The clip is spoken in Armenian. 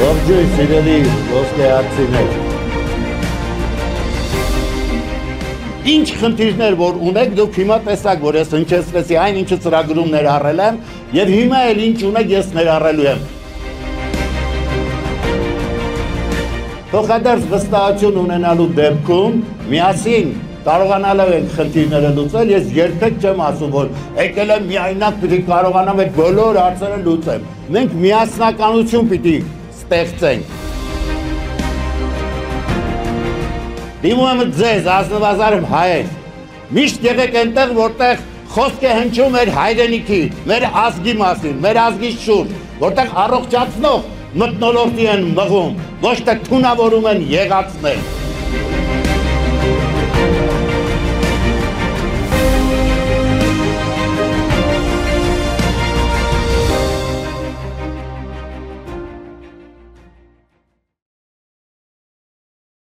Ողջույն սիրելի ոսկեհարցիներ։ Ինչ խնդիրներ որ ունեք, դուք հիմա տեսակ, որ ես հնչեցրեցի այն ինչը ծրագրում ներառել եմ, եւ հիմա էլ ինչ ունեք ես ներառելու եմ։ Փոխադարձ վստահություն ունենալու դեպքում միասին կարողանալով ենք խնդիրները լուծել, ես երբեք չեմ ասում, որ եկել եմ միայնակ պիտի կարողանամ այդ բոլոր հարցերը լուծեմ։ Մենք միասնականություն պիտի ստեղծենք։ Դիմում եմ ձեզ, ազնվազարդ հայեր, միշտ եղեք այնտեղ, որտեղ խոսք է հնչում մեր հայրենիքի, մեր ազգի մասին, մեր ազգի շուրջ, որտեղ առողջացնող մթնոլորտի են մղում, ոչ թե թունավորում են եղածներ։